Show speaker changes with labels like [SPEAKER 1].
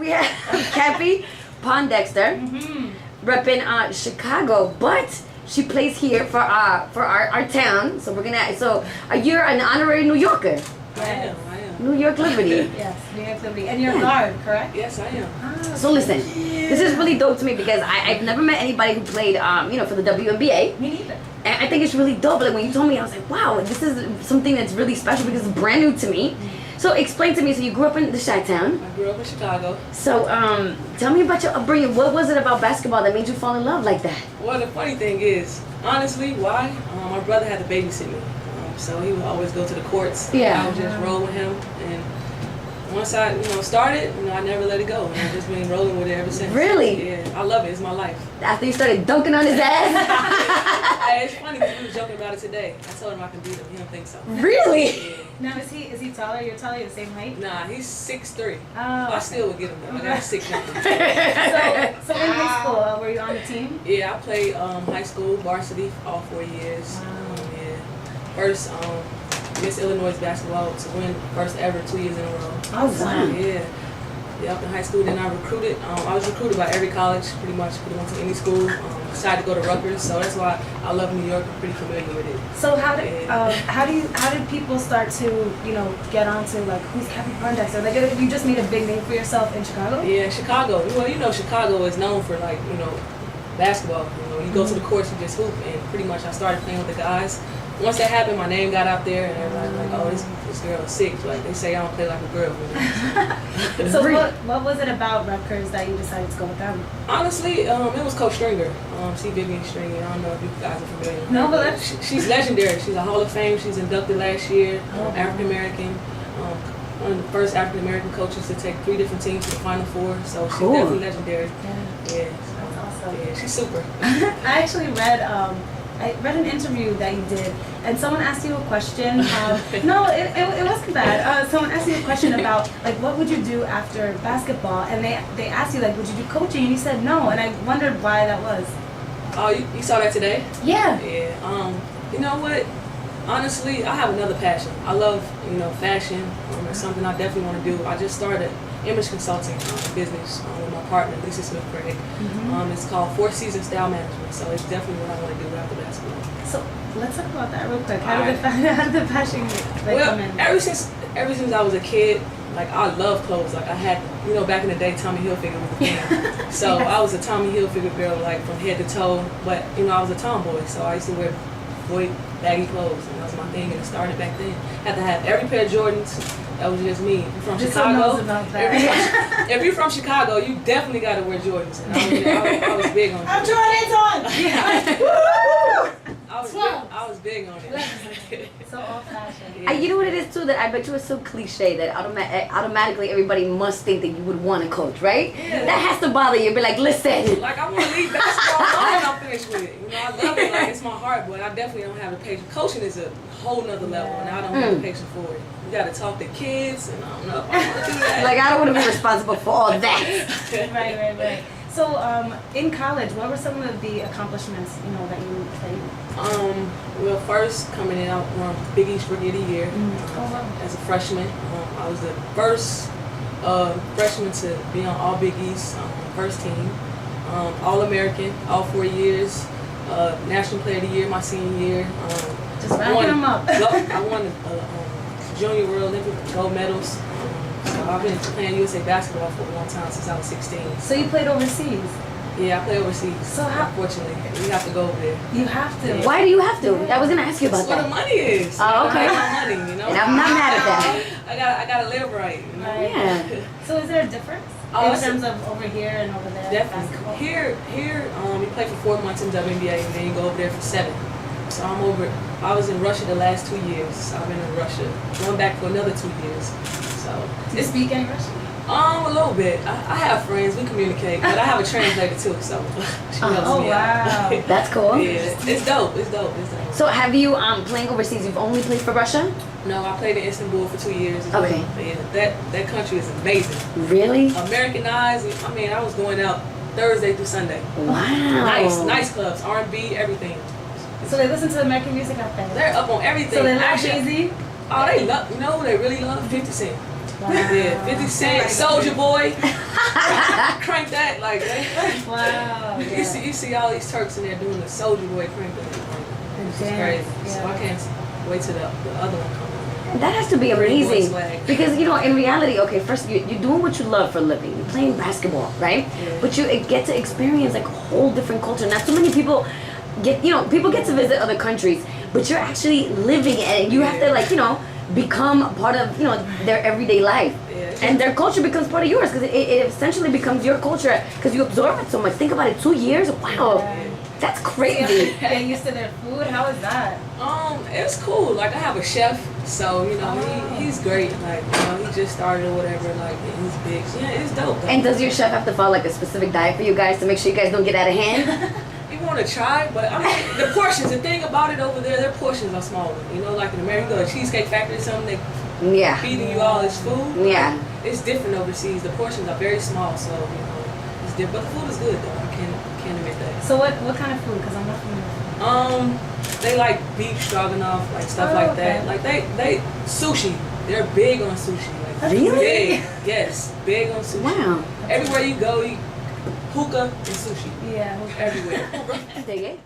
[SPEAKER 1] we have Cappie Pondexter, repping Chicago, but she plays here for our town. So you're an honorary New Yorker.
[SPEAKER 2] I am.
[SPEAKER 1] New York Liberty.
[SPEAKER 3] Yes, New York Liberty. And you're a guard, correct?
[SPEAKER 2] Yes, I am.
[SPEAKER 1] So listen, this is really dope to me because I've never met anybody who played, for the WNBA.
[SPEAKER 3] Me neither.
[SPEAKER 1] And I think it's really dope. Like when you told me, I was like, wow, this is something that's really special because it's brand new to me. So explain to me. So you grew up in the Chi-Town.
[SPEAKER 2] I grew up in Chicago.
[SPEAKER 1] So tell me about your upbringing. What was it about basketball that made you fall in love like that?
[SPEAKER 2] Well, the funny thing is, honestly, why? My brother had to babysit me. So he would always go to the courts.
[SPEAKER 1] Yeah.
[SPEAKER 2] I would just roll with him. And once I, started, I never let it go. And I've just been rolling with it ever since.
[SPEAKER 1] Really?
[SPEAKER 2] Yeah, I love it. It's my life.
[SPEAKER 1] After you started dunking on his ass?
[SPEAKER 2] Hey, it's funny because we were joking about it today. I told him I can beat him. He don't think so.
[SPEAKER 1] Really?
[SPEAKER 2] Yeah.
[SPEAKER 3] Now, is he taller? You're taller, you're the same height?
[SPEAKER 2] Nah, he's 6'3".
[SPEAKER 3] Oh.
[SPEAKER 2] I still would get him though. I got a 6'9".
[SPEAKER 3] So in high school, were you on the team?
[SPEAKER 2] Yeah, I played high school, varsity, all 4 years.
[SPEAKER 3] Wow.
[SPEAKER 2] Yeah. First, Miss Illinois basketball to win first ever 2 years in a row.
[SPEAKER 1] Oh, wow.
[SPEAKER 2] Yeah. Yeah, up in high school, then I recruited. I was recruited by every college, pretty much. Could have went to any school. Decided to go to Rutgers, so that's why I love New York. I'm pretty familiar with it.
[SPEAKER 3] So how did people start to get onto like who's Cappie Pondexter? Like you just made a big name for yourself in Chicago?
[SPEAKER 2] Yeah, Chicago. Well, Chicago is known for like basketball. You go to the courts, you just hoop, and pretty much I started playing with the guys. Once that happened, my name got out there, and everybody was like, "Oh, this girl is sick." Like they say, I don't play like a girl.
[SPEAKER 3] So what was it about Rutgers that you decided to go with them?
[SPEAKER 2] Honestly, it was Coach Stringer. C. Vivian Stringer. I don't know if you guys are familiar with her.
[SPEAKER 3] No, but
[SPEAKER 2] she's legendary. She's a Hall of Fame. She's inducted last year. African American. One of the first African American coaches to take 3 different teams to the Final Four. So she's definitely legendary. Yeah.
[SPEAKER 3] That's awesome.
[SPEAKER 2] Yeah, she's super.
[SPEAKER 3] I actually read an interview that you did, and someone asked you a question. No, it wasn't bad. Someone asked you a question about like what would you do after basketball, and they asked you like would you do coaching, and you said no, and I wondered why that was.
[SPEAKER 2] Oh, you saw that today?
[SPEAKER 3] Yeah.
[SPEAKER 2] Yeah. You know what? Honestly, I have another passion. I love fashion. It's something I definitely want to do. I just started image consulting business with my partner, Lisa Smith-Craig. It's called 4 Seasons Style Management, so it's definitely what I want to do after basketball.
[SPEAKER 3] So let's talk about that real quick. How did the fashion come in?
[SPEAKER 2] Ever since I was a kid, like I love clothes. Like I had, back in the day, Tommy Hilfiger was the thing. So I was a Tommy Hilfiger girl, like from head to toe. But I was a tomboy, so I used to wear baggy clothes, and that was my thing. And it started back then. Had to have every pair of Jordans. That was just me. If you're from Chicago, if you're from Chicago, you definitely got to wear Jordans. And I was big on it.
[SPEAKER 3] I'm Jordans on.
[SPEAKER 2] I was big on it.
[SPEAKER 3] So old fashioned.
[SPEAKER 1] Yeah. You know what it is too, that I bet you it's so cliche that automatically everybody must think that you would want to coach, right?
[SPEAKER 2] Yeah.
[SPEAKER 1] That has to bother you. Be like, listen.
[SPEAKER 2] Like I want to leave basketball alone and I'm finished with it. I love it. Like it's my heart, but I definitely don't have the patience. Coaching is a whole nother level, and I don't have the patience for it. You got to talk to kids, and I don't know if I want to do that.
[SPEAKER 1] Like I don't want to be responsible for all that.
[SPEAKER 3] Right. So, in college, what were some of the accomplishments, that you
[SPEAKER 2] Well, first coming in, I won Big East Rookie of the Year as a freshman. I was the first freshman to be on All Big East first team. All American, all 4 years. National Player of the Year my senior year.
[SPEAKER 3] just racking them up?
[SPEAKER 2] I won Junior World Olympic gold medals. So I've been playing USA basketball for a long time, since I was 16.
[SPEAKER 3] So you played overseas?
[SPEAKER 2] Yeah, I play overseas.
[SPEAKER 3] So
[SPEAKER 2] unfortunately, we have to go over there.
[SPEAKER 3] You have to.
[SPEAKER 2] Yeah.
[SPEAKER 1] Why do you have to? I was gonna ask you about
[SPEAKER 2] That's where the
[SPEAKER 1] that.
[SPEAKER 2] money is.
[SPEAKER 1] Oh, okay.
[SPEAKER 2] I got money,
[SPEAKER 1] And I'm not mad at that.
[SPEAKER 2] I gotta live right.
[SPEAKER 3] Right.
[SPEAKER 1] Yeah.
[SPEAKER 3] So is there a difference in terms of over here and over there?
[SPEAKER 2] Definitely.
[SPEAKER 3] Basketball?
[SPEAKER 2] Here, you play for 4 months in WNBA, and then you go over there for 7. So I was in Russia the last 2 years. So I've been in Russia. Going back for another 2 years. So
[SPEAKER 3] Do you speak any Russian?
[SPEAKER 2] a little bit. I have friends. We communicate, but I have a translator too. So she helps me
[SPEAKER 3] wow.
[SPEAKER 2] out.
[SPEAKER 1] That's cool.
[SPEAKER 2] Yeah, it's dope. It's dope.
[SPEAKER 1] So have you playing overseas? You've only played for Russia?
[SPEAKER 2] No, I played in Istanbul for 2 years.
[SPEAKER 1] Okay.
[SPEAKER 2] Yeah, that country is amazing.
[SPEAKER 1] Really?
[SPEAKER 2] Americanized. I mean, I was going out Thursday through Sunday.
[SPEAKER 1] Wow.
[SPEAKER 2] Nice clubs, R&B, everything.
[SPEAKER 3] So they listen to American music out there?
[SPEAKER 2] They're up on everything.
[SPEAKER 3] So they love Jay-Z?
[SPEAKER 2] Oh, they love. You know who they really love? 50 Cent.
[SPEAKER 3] Wow.
[SPEAKER 2] Yeah, 50 Cent, Soulja Boy. crank that like
[SPEAKER 3] Wow.
[SPEAKER 2] you see all these Turks in there doing the Soldier Boy crank that. It's crazy. So I can't wait till the other one comes.
[SPEAKER 1] That has to be
[SPEAKER 2] Pretty boy
[SPEAKER 1] amazing
[SPEAKER 2] swag.
[SPEAKER 1] because in reality, okay, first you're doing what you love for a living. You're playing basketball, right?
[SPEAKER 2] Yeah.
[SPEAKER 1] But you get to experience like a whole different culture. Not so many people people get to visit other countries, but you're actually living it, and you have to become part of their everyday life.
[SPEAKER 2] Yeah.
[SPEAKER 1] And their culture becomes part of yours because it essentially becomes your culture because you absorb it so much. Think about it, 2 years, wow, that's crazy.
[SPEAKER 3] Getting used to their food, how is that?
[SPEAKER 2] It's cool. Like I have a chef, so he's great. Like he just started or whatever. Like and he's big. So, yeah, it's dope. Though.
[SPEAKER 1] And does your chef have to follow like a specific diet for you guys to make sure you guys don't get out of hand?
[SPEAKER 2] You want to try, but I mean the portions. The thing about it over there, their portions are smaller. Like in America, you go to a Cheesecake Factory or something, they feeding you all this food.
[SPEAKER 1] Yeah.
[SPEAKER 2] It's different overseas. The portions are very small, so it's different. But the food is good though. I can't admit that.
[SPEAKER 3] So what kind of food? Because I'm not familiar.
[SPEAKER 2] They like beef stroganoff, like stuff like that. Like they sushi. They're big on sushi. Like
[SPEAKER 1] Really?
[SPEAKER 2] Big. Yes, big on sushi.
[SPEAKER 1] Wow.
[SPEAKER 2] Everywhere you go, hookah and sushi.
[SPEAKER 3] Yeah.
[SPEAKER 2] Everywhere.
[SPEAKER 1] I dig it.